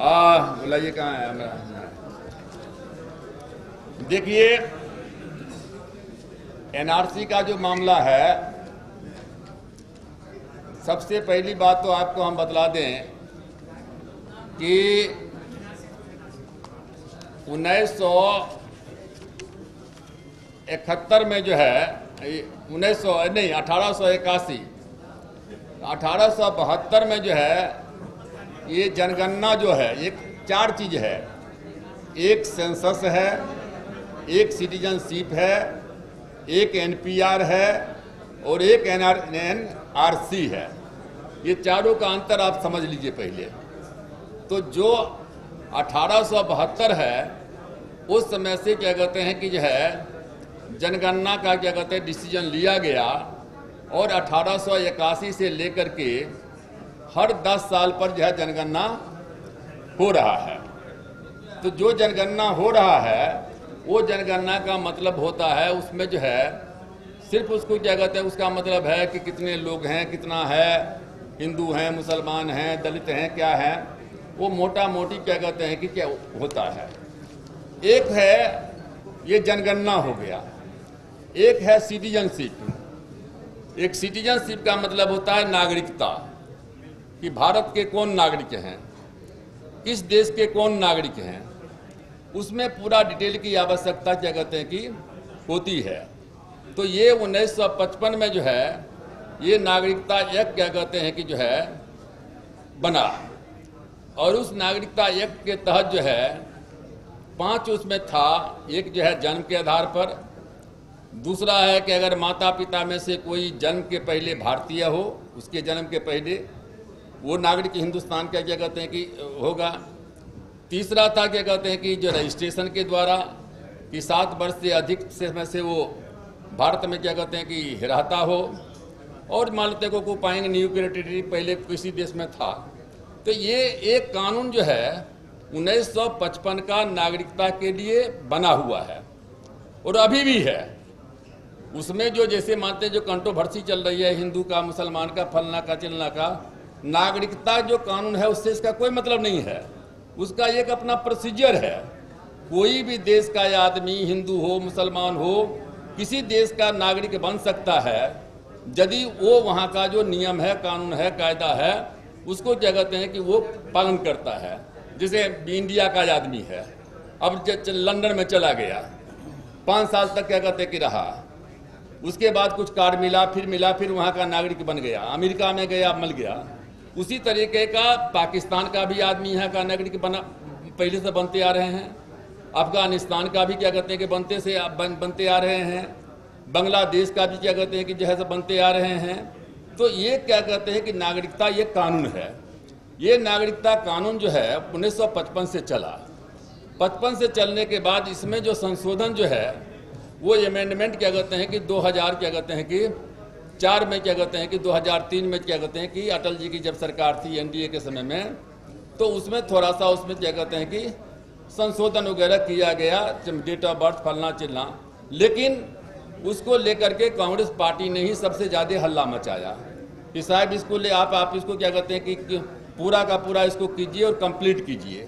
बुलाइए, कहाँ है हमारा। देखिए, एनआरसी का जो मामला है, सबसे पहली बात तो आपको हम बतला दें कि 1971 में जो है 1881 1872 में जो है ये जनगणना जो है, ये 4 चीज है। एक सेंसस है, एक सिटीजनशिप है, एक एनपीआर है और एक एनआरसी है। ये चारों का अंतर आप समझ लीजिए पहले। तो जो 1872 है, उस समय से क्या कहते हैं कि जो है जनगणना का क्या कहते हैं डिसीजन लिया गया और 1881 से लेकर के हर 10 साल पर जो है जनगणना हो रहा है। तो जो जनगणना हो रहा है, वो जनगणना का मतलब होता है उसमें जो है सिर्फ उसको क्या कहते हैं, उसका मतलब है कि कितने लोग हैं, कितना है, हिंदू हैं, मुसलमान हैं, दलित हैं, क्या है, वो मोटा मोटी क्या कहते हैं कि क्या होता है। एक है ये जनगणना हो गया, एक है सिटीजनशिप। एक सिटीजनशिप का मतलब होता है नागरिकता, कि भारत के कौन नागरिक हैं, किस देश के कौन नागरिक हैं, उसमें पूरा डिटेल की आवश्यकता क्या कहते हैं कि होती है। तो ये 1955 में जो है ये नागरिकता एक्ट क्या कहते हैं कि जो है बना, और उस नागरिकता एक्ट के तहत जो है 5 उसमें था। एक जो है जन्म के आधार पर, दूसरा है कि अगर माता पिता में से कोई जन्म के पहले भारतीय हो, उसके जन्म के पहले वो नागरिक हिंदुस्तान का क्या कहते हैं कि होगा। तीसरा था क्या कहते हैं कि जो रजिस्ट्रेशन के द्वारा कि 7 वर्ष से अधिक समय से वो भारत में क्या कहते हैं कि रहता हो, और मान लेते को पाएंगे न्यू टेरिटरी पहले किसी देश में था। तो ये एक कानून जो है 1955 का नागरिकता के लिए बना हुआ है और अभी भी है। उसमें जो जैसे मानते जो कंट्रोवर्सी चल रही है हिंदू का, मुसलमान का, फलना का, चिलना का, नागरिकता जो कानून है उससे इसका कोई मतलब नहीं है। उसका एक अपना प्रोसीजर है। कोई भी देश का आदमी, हिंदू हो, मुसलमान हो, किसी देश का नागरिक बन सकता है यदि वो वहाँ का जो नियम है, कानून है, कायदा है, उसको क्या कहते हैं कि वो पालन करता है। जैसे इंडिया का आदमी है, अब लंदन में चला गया, 5 साल तक क्या कहते हैं कि रहा, उसके बाद कुछ कार्ड मिला, फिर वहाँ का नागरिक बन गया, अमेरिका में गया, मिल गया। उसी तरीके का पाकिस्तान का भी आदमी यहाँ का नागरिक बना, पहले से बनते आ रहे हैं। अफगानिस्तान का भी क्या कहते हैं कि बनते आ रहे हैं। बांग्लादेश का भी क्या कहते हैं कि जो है बनते आ रहे हैं। तो ये क्या कहते हैं कि नागरिकता ये कानून है। ये नागरिकता कानून जो है 1955 से चला। 55 से चलने के बाद इसमें जो संशोधन जो है वो अमेंडमेंट क्या कहते हैं कि 2000 क्या कहते हैं कि 4 में क्या कहते हैं कि 2003 में क्या कहते हैं कि अटल जी की जब सरकार थी एनडीए के समय में, तो उसमें थोड़ा सा उसमें क्या कहते हैं कि संशोधन वगैरह किया गया, डेट ऑफ बर्थ फलना चिलना। लेकिन उसको लेकर के कांग्रेस पार्टी ने ही सबसे ज़्यादा हल्ला मचाया कि साहब इसको ले आप इसको क्या कहते हैं कि पूरा का पूरा इसको कीजिए और कंप्लीट कीजिए।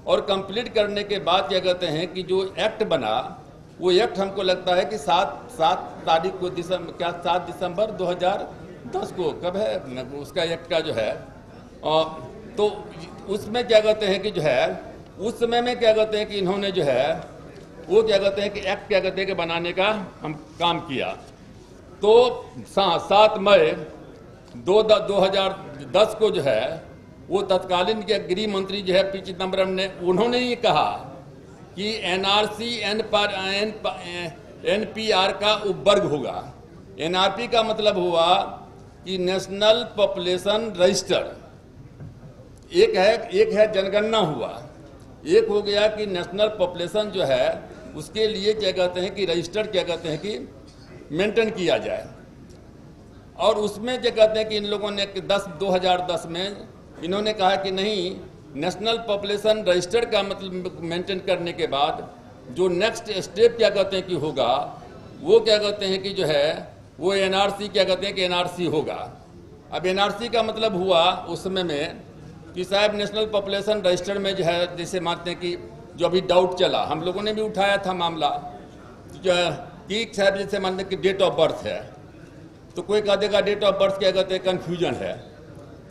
और कंप्लीट करने के बाद क्या कहते हैं कि जो एक्ट बना, वो एक्ट हमको लगता है कि 7 तारीख को 7 दिसंबर 2010 को, कब है उसका एक्ट का जो है, तो उसमें क्या कहते हैं कि जो है उस समय में क्या कहते हैं कि इन्होंने जो है वो क्या कहते हैं कि एक्ट क्या कहते हैं कि बनाने का हम काम किया। तो 7 मई 2010 को जो है वो तत्कालीन के गृह मंत्री जो है पी चिदम्बरम ने, उन्होंने ये कहा कि एनआरसी एनपीआर का उपवर्ग होगा। एनआरपी का मतलब हुआ कि नेशनल पॉपुलेशन रजिस्टर, एक है जनगणना हुआ, एक हो गया कि नेशनल पॉपुलेशन जो है उसके लिए क्या कहते हैं कि रजिस्टर क्या कहते हैं कि मेंटेन किया जाए। और उसमें क्या कहते हैं कि इन लोगों ने 2010 में इन्होंने कहा कि नहीं, नेशनल पॉपुलेशन रजिस्टर का मतलब मेंटेन करने के बाद जो नेक्स्ट स्टेप क्या कहते हैं कि होगा, वो क्या कहते हैं कि जो है वो एनआरसी क्या कहते हैं कि एनआरसी होगा। अब एनआरसी का मतलब हुआ उस समय में कि साहब नेशनल पॉपुलेशन रजिस्टर में जो है, जैसे मानते हैं कि जो अभी डाउट चला, हम लोगों ने भी उठाया था मामला जो कि साहब जैसे मानते हैं कि डेट ऑफ बर्थ है, तो कोई कह देगा डेट ऑफ बर्थ क्या कहते हैं कन्फ्यूजन है,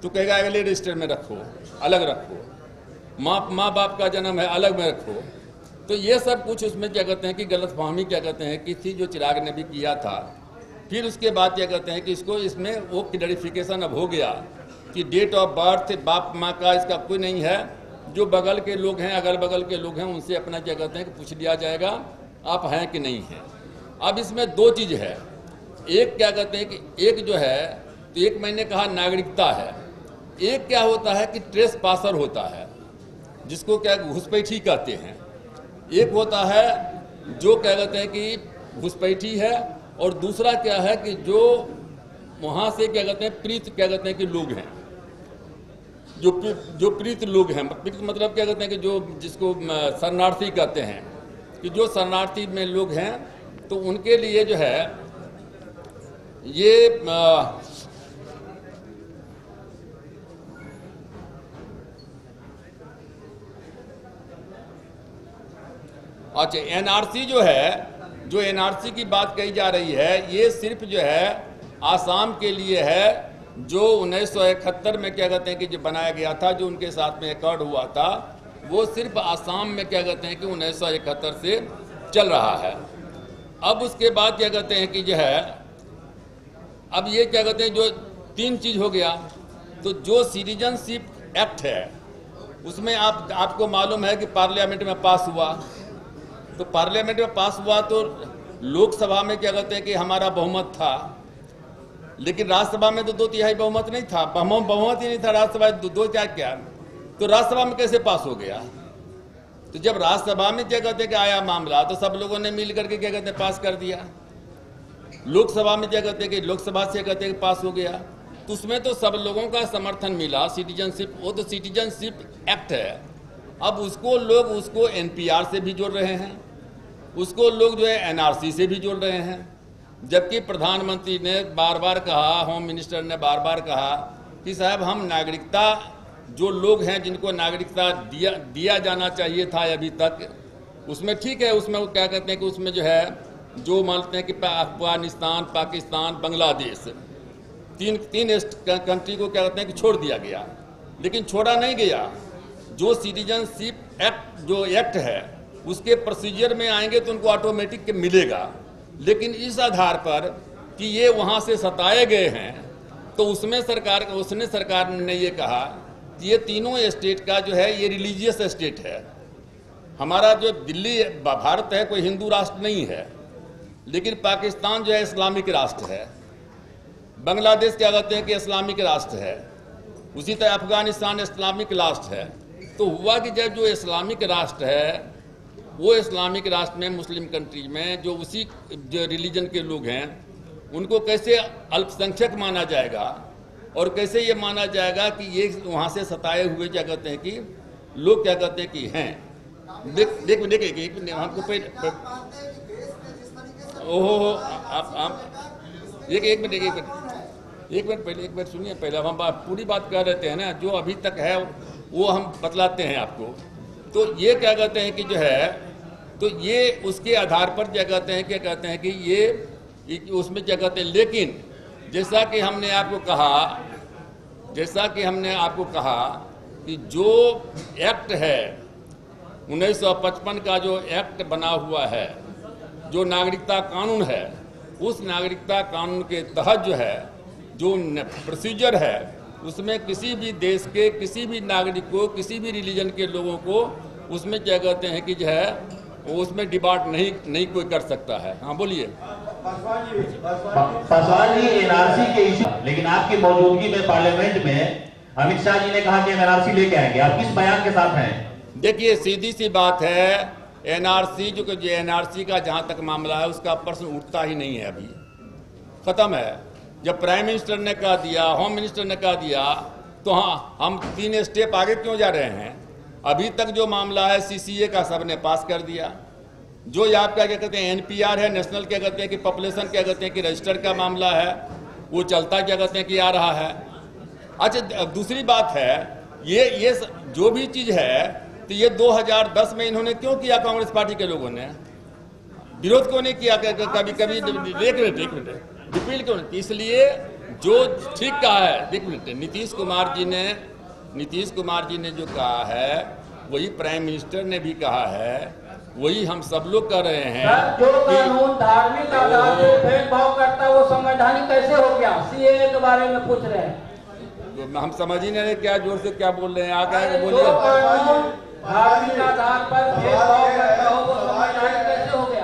तो कहेगा अगले रजिस्टर में रखो, अलग रखो, माँ बाप का जन्म है अलग में रखो। तो ये सब कुछ उसमें क्या कहते हैं कि गलतफहमी क्या कहते हैं कि थी, जो चिराग ने भी किया था। फिर उसके बाद क्या कहते हैं कि इसको इसमें वो क्लैरिफिकेशन अब हो गया कि डेट ऑफ बर्थ बाप माँ का इसका कोई नहीं है, जो बगल के लोग हैं, अगल बगल के लोग हैं, उनसे अपना क्या कहते हैं कि पूछ लिया जाएगा आप हैं कि नहीं हैं। अब इसमें दो चीज़ है, एक क्या कहते हैं कि एक जो है, तो एक मैंने कहा नागरिकता है, एक क्या होता है कि ट्रेस पासर होता है, जिसको क्या घुसपैठी कहते हैं। एक होता है जो क्या कहते हैं कि घुसपैठी है, और दूसरा क्या है कि जो वहाँ से क्या कहते हैं प्रीत क्या कहते हैं कि लोग हैं, जो प्रीत लोग हैं। प्रीत मतलब क्या कहते हैं कि जो जिसको शरणार्थी कहते हैं, कि जो शरणार्थी में लोग हैं, तो उनके लिए जो है ये अच्छा एनआरसी जो है, जो एनआरसी की बात कही जा रही है, ये सिर्फ जो है आसाम के लिए है, जो 1971 में क्या कहते हैं कि जो बनाया गया था, जो उनके साथ में एकॉर्ड हुआ था, वो सिर्फ आसाम में क्या कहते हैं कि 1971 से चल रहा है। अब उसके बाद क्या कहते हैं कि जो है, अब ये क्या कहते हैं जो तीन चीज़ हो गया, तो जो सिटीजनशिप एक्ट है उसमें आपको मालूम है कि पार्लियामेंट में पास हुआ, तो पार्लियामेंट में पास हुआ तो लोकसभा में क्या कहते हैं कि हमारा बहुमत था, लेकिन राज्यसभा में तो 2/3 बहुमत नहीं था, बहुमत ही नहीं था राज्यसभा, 2/4 क्या, तो राज्यसभा में कैसे पास हो गया। तो जब राज्यसभा में क्या कहते हैं कि आया मामला, तो सब लोगों ने मिल करके क्या कहते हैं पास कर दिया। लोकसभा में क्या कहते हैं कि लोकसभा से कहते हैं कि पास हो गया, तो उसमें तो सब लोगों का समर्थन मिला। सिटीजनशिप, वो तो सिटीजनशिप एक्ट है, अब उसको लोग उसको एनपीआर से भी जोड़ रहे हैं, उसको लोग जो है एनआरसी से भी जोड़ रहे हैं। जबकि प्रधानमंत्री ने बार बार कहा, होम मिनिस्टर ने बार बार कहा कि साहब हम नागरिकता, जो लोग हैं जिनको नागरिकता दिया जाना चाहिए था अभी तक, उसमें ठीक है, उसमें वो क्या कहते हैं कि उसमें जो है, जो मानते हैं कि अफगानिस्तान, पाकिस्तान, बांग्लादेश, तीन कंट्री को क्या कहते हैं कि छोड़ दिया गया। लेकिन छोड़ा नहीं गया, जो सिटीजनशिप एक्ट जो एक्ट है उसके प्रोसीजर में आएंगे तो उनको ऑटोमेटिक मिलेगा। लेकिन इस आधार पर कि ये वहाँ से सताए गए हैं, तो उसमें सरकार ने ये कहा कि ये तीनों स्टेट का जो है ये रिलीजियस स्टेट है। हमारा जो दिल्ली भारत है कोई हिंदू राष्ट्र नहीं है, लेकिन पाकिस्तान जो है इस्लामिक राष्ट्र है, बांग्लादेश क्या कहते हैं कि इस्लामिक राष्ट्र है, उसी तरह अफगानिस्तान इस्लामिक राष्ट्र है। तो हुआ कि जब जो इस्लामिक राष्ट्र है, वो इस्लामिक राष्ट्र में मुस्लिम कंट्री में जो उसी जो रिलीजन के लोग हैं, उनको कैसे अल्पसंख्यक माना जाएगा, और कैसे ये माना जाएगा कि ये वहाँ से सताए हुए क्या कहते हैं कि लोग क्या कहते हैं कि हैं। देख हमको ओहो आप एक मिनट सुनिए पहले, हम पूरी बात कर रहे हैं ना, जो अभी तक है वो हम बतलाते हैं आपको। तो ये क्या कहते हैं कि जो है, तो ये उसके आधार पर क्या कहते हैं कि ये उसमें क्या कहते हैं। लेकिन जैसा कि हमने आपको कहा कि जो एक्ट है 1955 का जो एक्ट बना हुआ है, जो नागरिकता कानून है, उस नागरिकता कानून के तहत जो है जो प्रोसीजर है, उसमें किसी भी देश के किसी भी नागरिक को, किसी भी रिलीजन के लोगों को उसमें क्या कहते हैं कि जो है वो उसमें डिबाट नहीं कोई कर सकता है। हाँ बोलिए। पासवान जी एनआरसी के इशू, लेकिन आपकी मौजूदगी में पार्लियामेंट में अमित शाह जी ने कहा कि एनआरसी लेके आएंगे, आप किस बयान के साथ हैं? देखिए सीधी सी बात है, एनआरसी जो एनआरसी का जहाँ तक मामला है उसका प्रश्न उठता ही नहीं है, अभी खत्म है। जब प्राइम मिनिस्टर ने कह दिया, होम मिनिस्टर ने कह दिया, तो हाँ हम 3 स्टेप आगे क्यों जा रहे हैं। अभी तक जो मामला है सीसीए का सबने पास कर दिया, जो आपका क्या कहते हैं एनपीआर है, नेशनल क्या कहते हैं कि पॉपुलेशन क्या कहते हैं कि रजिस्टर का मामला है, वो चलता क्या कहते हैं कि आ रहा है। अच्छा दूसरी बात है, ये जो भी चीज है, तो ये 2010 में इन्होंने क्यों किया? कांग्रेस पार्टी के लोगों ने विरोध क्यों नहीं किया? कभी कभी एक मिनट रिपील क्यों नहीं? इसलिए जो ठीक कहा है, एक मिनट, नीतीश कुमार जी ने जो कहा है वही प्राइम मिनिस्टर ने भी कहा है, वही हम सब लोग कर रहे हैं। जो कानून धार्मिक आधार पर भेदभाव करता है वो संवैधानिक कैसे हो गया? सीएए के बारे में पूछ रहे हैं। हम समझ ही नहीं रहे क्या जोर से क्या बोल रहे हैं। आगे बोलिए। जो कानून धार्मिक आधार पर भेदभाव करता हो वो संवैधानिक कैसे हो गया?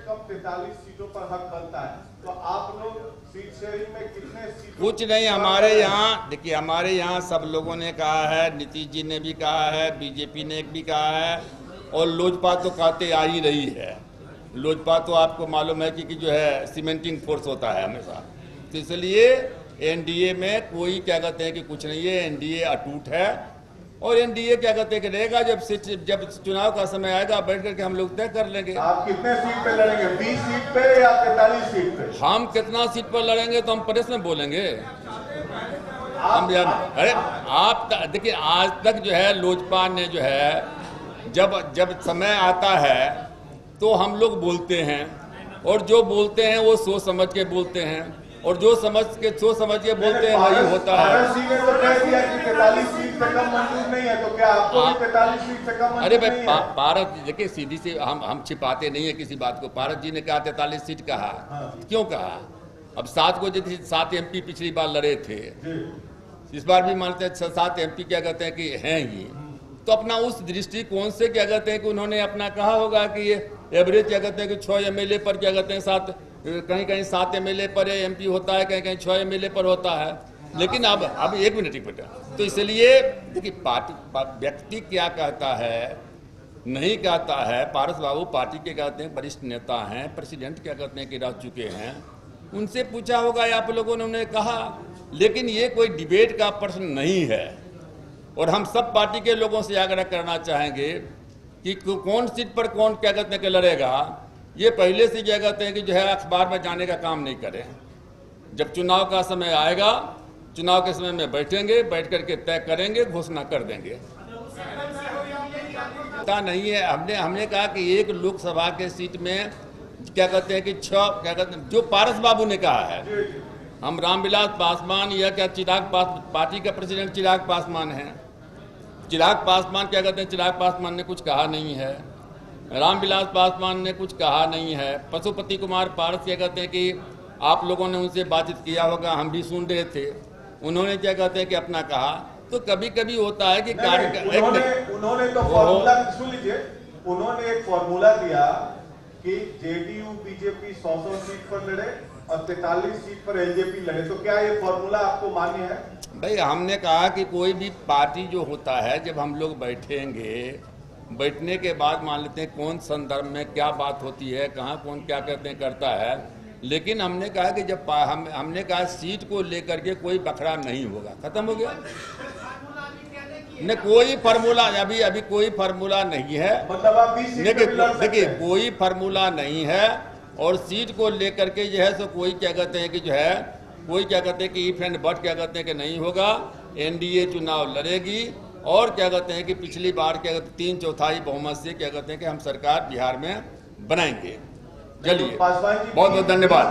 कम 43 सीटों पर हक बनता है, तो आप लोग सीट शेयरिंग में कितने सीट? कुछ नहीं, हमारे यहाँ देखिए, हमारे यहाँ सब लोगों ने कहा है, नीतीश जी ने भी कहा है, बीजेपी ने भी कहा है, और लोजपा तो कहते आ ही रही है। लोजपा तो आपको मालूम है कि जो है सीमेंटिंग फोर्स होता है हमेशा, तो इसलिए एनडीए में कोई क्या कहते हैं कि कुछ नहीं है, एनडीए अटूट है। और एनडीए क्या कहते हैं कि रहेगा, जब चुनाव का समय आएगा बैठ करके हम लोग तय कर लेंगे। आप कितने सीट पे लड़ेंगे? 20 सीट पे या 43 सीट पे? हम कितना सीट पर लड़ेंगे तो हम प्रेस में बोलेंगे। हम यार, अरे आप देखिए, आज तक जो है लोजपा ने जो है जब समय आता है तो हम लोग बोलते हैं, और जो बोलते हैं वो सोच समझ के बोलते हैं, और जो सोच समझ के बोलते हैं वही होता है। पारस जी ने तो कह दिया कि 43 सीट से कम मंजूर नहीं है, तो क्या आपको 43 सीट से कम? अरे भाई, पारस देखिए, सीधी सी हम छिपाते नहीं है किसी बात को। पारस जी ने कहा 43 सीट कहा, क्यों कहा? अब 7 को जैसे 7 एमपी पिछली बार लड़े थे, इस बार भी मानते हैं 7 एमपी क्या कहते हैं कि हैं ही, तो अपना उस दृष्टिकोण से क्या कहते हैं कि उन्होंने अपना कहा होगा कि ये एवरेज क्या कहते हैं कि 6 एमएलए पर क्या कहते हैं 7, कहीं 7 एमएलए पर एमपी होता है, कहीं 6 एमएलए पर होता है। लेकिन अब एक मिनट, तो इसलिए देखिए, पार्टी व्यक्ति क्या कहता है नहीं कहता है। पारस बाबू पार्टी के कहते हैं वरिष्ठ नेता हैं, प्रेसिडेंट क्या कहते हैं कि रह चुके हैं, उनसे पूछा होगा आप लोगों ने, उन्होंने कहा। लेकिन ये कोई डिबेट का प्रश्न नहीं है, और हम सब पार्टी के लोगों से आग्रह करना चाहेंगे कि कौन सीट पर कौन क्या कहते हैं कि लड़ेगा, ये पहले से क्या कहते हैं कि जो है अखबार में जाने का काम नहीं करें। जब चुनाव का समय आएगा, चुनाव के समय में बैठेंगे, बैठ करके तय करेंगे, घोषणा कर देंगे। पता नहीं है, हमने कहा कि एक लोकसभा के सीट में क्या कहते हैं कि 6 क्या कहते हैं, जो पारस बाबू ने कहा है, हम रामविलास पासवान या क्या पार्टी का प्रेसिडेंट चिराग पासवान है, चिराग पासवान क्या कहते हैं, चिराग पासवान ने कुछ कहा नहीं है, रामविलास पासवान ने कुछ कहा नहीं है, पशुपति कुमार पारस क्या कहते हैं कि आप लोगों ने उनसे बातचीत किया होगा, हम भी सुन रहे थे, उन्होंने क्या कहते हैं कि अपना कहा। तो कभी कभी होता है कि उन्होंने तो फॉर्मूला सुन लीजिए, उन्होंने एक फॉर्मूला दिया कि जेडीयू बीजेपी 100 सीट पर लड़े और 43 सीट पर एलजेपी लड़े, तो क्या ये फॉर्मूला आपको मान्य है? भाई, हमने कहा कि कोई भी पार्टी जो होता है, जब हम लोग बैठेंगे, बैठने के बाद मान लेते हैं कौन संदर्भ में क्या बात होती है, कहाँ कौन क्या कहते हैं करता है। लेकिन हमने कहा कि जब हमने कहा सीट को लेकर के कोई बखड़ा नहीं होगा, खत्म हो गया। न कोई फार्मूला, अभी कोई फार्मूला नहीं है, देखिए कोई फार्मूला नहीं है। और सीट को लेकर के जो है सो कोई क्या कहते हैं कि जो है कोई क्या कहते हैं कि इफ एंड बट क्या कहते हैं कि नहीं होगा। एनडीए चुनाव लड़ेगी, और क्या कहते हैं कि पिछली बार क्या कहते हैं 3/4 बहुमत से क्या कहते हैं कि हम सरकार बिहार में बनाएंगे। चलिए, बहुत बहुत धन्यवाद।